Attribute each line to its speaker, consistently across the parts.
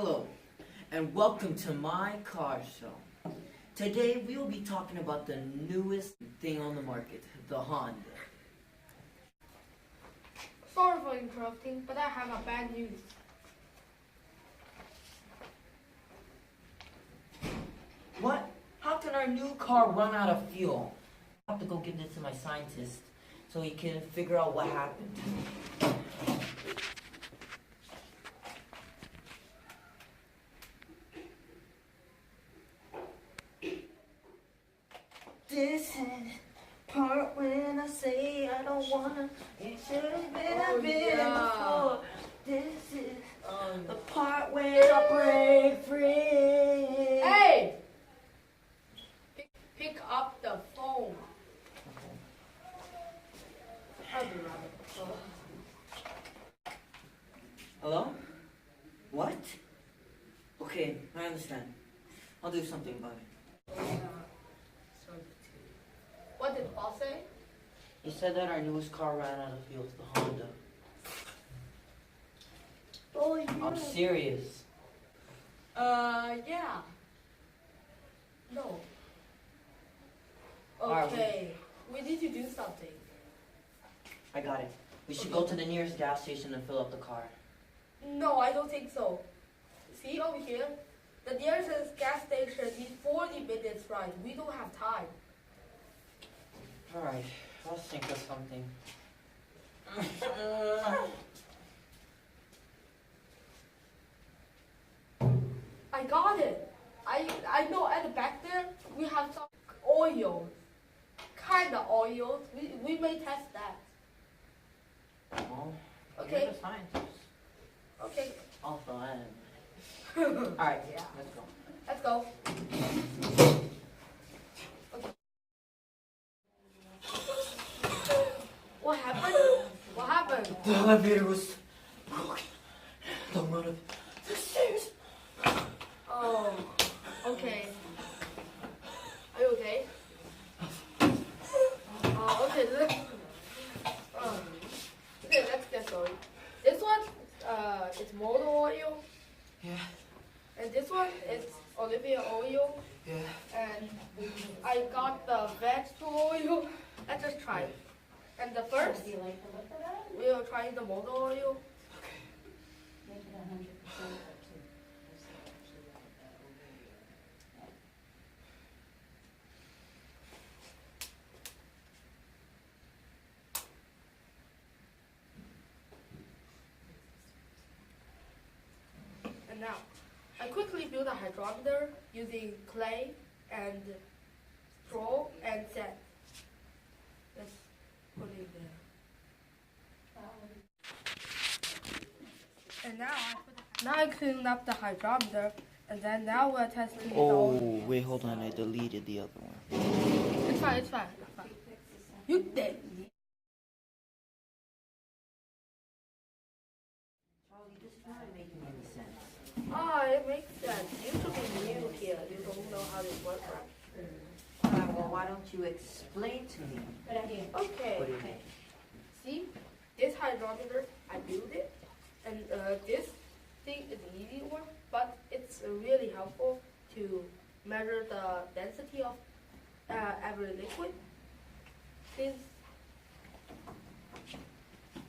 Speaker 1: Hello, and welcome to my car show. Today we will be talking about the newest thing on the market, the Honda.
Speaker 2: Sorry for interrupting, but I have a bad news.
Speaker 1: What? How can our new car run out of fuel? I have to go give this to my scientist so he can figure out what happened. This is part when I say I don't wanna. It should have been before. This is the part when I break free.
Speaker 2: Hey! Pick up the phone. I'll be right.
Speaker 1: Hello? What? Okay, I understand. I'll do something about it.
Speaker 2: What did the boss say?
Speaker 1: He said that our newest car ran out of fuel, the Honda.
Speaker 2: Oh, yeah.
Speaker 1: I'm serious.
Speaker 2: Yeah. No.
Speaker 1: Alright,
Speaker 2: Okay. We need to do something.
Speaker 1: I got it. We should go to the nearest gas station and fill up the car.
Speaker 2: No, I don't think so. See over here? The nearest gas station is 40 minutes ride. We don't have time.
Speaker 1: Alright, I'll think of something.
Speaker 2: I got it. I know at the back there we have some oils. Kind of oils. We may test that.
Speaker 1: Well,
Speaker 2: Okay.
Speaker 1: you're the scientist.
Speaker 2: Okay.
Speaker 1: Also, I am. Alright,
Speaker 2: Yeah.
Speaker 1: let's go.
Speaker 2: Let's go. What happened? What happened?
Speaker 1: The elevator was broken. Don't run up the stairs.
Speaker 2: Oh. Okay. Are you okay? Okay. Let's get started. This one, it's motor oil,
Speaker 1: Yeah,
Speaker 2: and this one is Olivia oil,
Speaker 1: yeah.
Speaker 2: and I got the vegetable oil. Let's just try it. And the first, we are trying the motor oil. And now, I quickly built a hydrometer using clay and straw and sand. Let's put it there. And now I cleaned up the hydrometer, and then now we're testing the oil.
Speaker 1: Wait, hold on. I deleted the other one.
Speaker 2: It's fine, it's fine, it's fine. You did.
Speaker 1: Charlie, this is not making any sense.
Speaker 2: Ah, it makes sense. You should be new here. You don't know how this works, right?
Speaker 1: Well, why don't you explain to me?
Speaker 2: Okay.
Speaker 1: What do you mean?
Speaker 2: See, this hydrometer, I built it, and this thing is an easy one, but it's really helpful to measure the density of every liquid. This,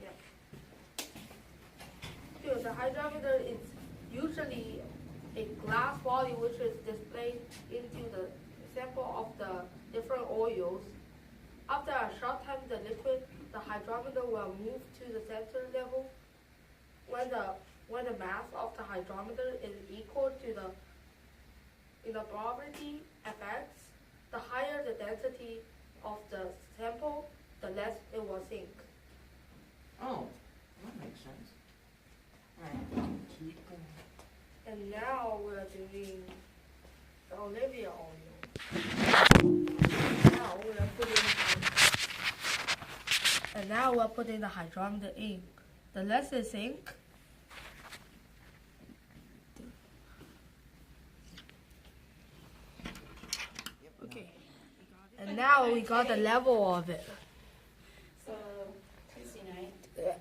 Speaker 2: yeah. Here, the hydrometer is usually a glass body which is displayed into the sample of the different oils. After a short time, the hydrometer will move to the sensor level. When the mass of the hydrometer is equal to the inequality effects, the higher the density of the sample, the less it will sink.
Speaker 1: Oh, that makes sense. Alright, keep going.
Speaker 2: And now we're doing the Olivia oil. Now we're putting the hydrometer in. The less it sink, okay. And now we got the level of it.
Speaker 3: So, Tuesday night,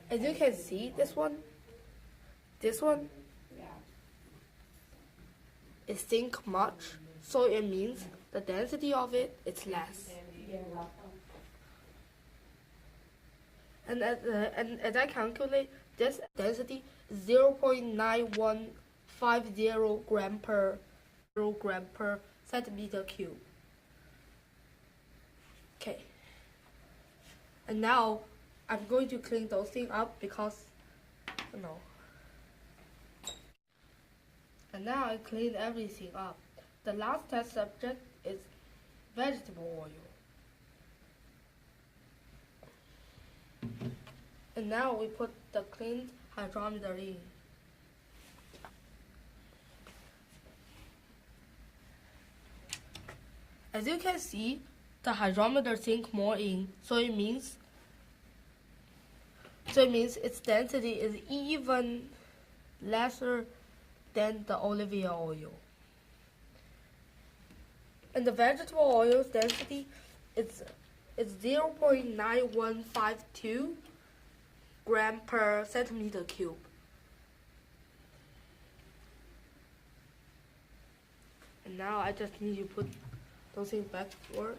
Speaker 2: As you can see, this one,
Speaker 3: yeah.
Speaker 2: it sink much, so it means the density of it is less. And as I calculate, this density is 0.9150 gram per centimeter cube. Okay. And now I'm going to clean those things up because, And now I cleaned everything up. The last test subject is vegetable oil. And now we put the cleaned hydrometer in. As you can see, the hydrometer sink more in, so it means its density is even lesser than the olive oil. And the vegetable oil's density is 0.9152 gram per centimeter cube. And now I just need to put those things back forward.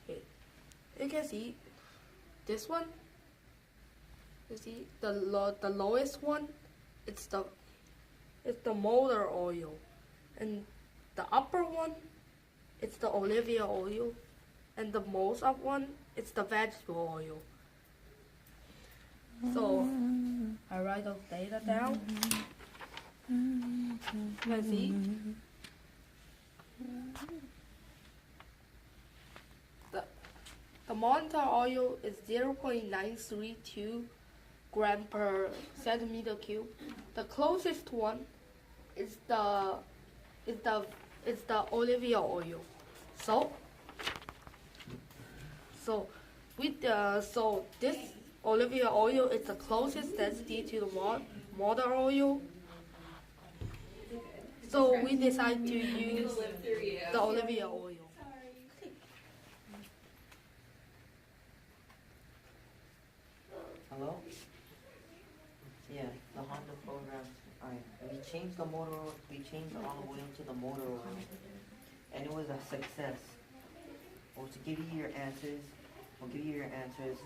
Speaker 2: Okay. You can see this one. You see the lowest one. It's the motor oil, and the upper one, it's the olive oil, and the most up one, it's the vegetable oil. So I write those data down. You can see the monitor oil is 0.932 gram per centimeter cube. The closest one is the olive oil. So this olive oil is the closest density to the motor oil. So we decide to use the olive oil.
Speaker 1: Hello? Yeah, the Honda program. Alright, we changed the motor oil, we changed the olive oil to the motor oil. And it was a success. Well, to give you your answers, we'll give you your answers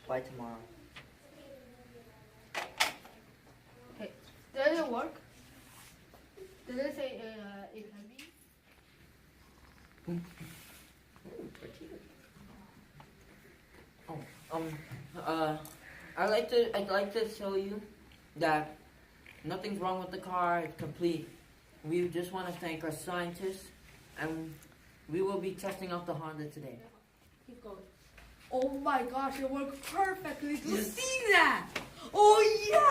Speaker 1: by tomorrow.
Speaker 2: Okay, did it work? Did it say it can be?
Speaker 4: I'd like to show you that nothing's wrong with the car. It's complete. We just want to thank our scientists, and we will be testing out the Honda today.
Speaker 2: Keep going. Oh my gosh, it worked perfectly. Do you see that? Oh yeah!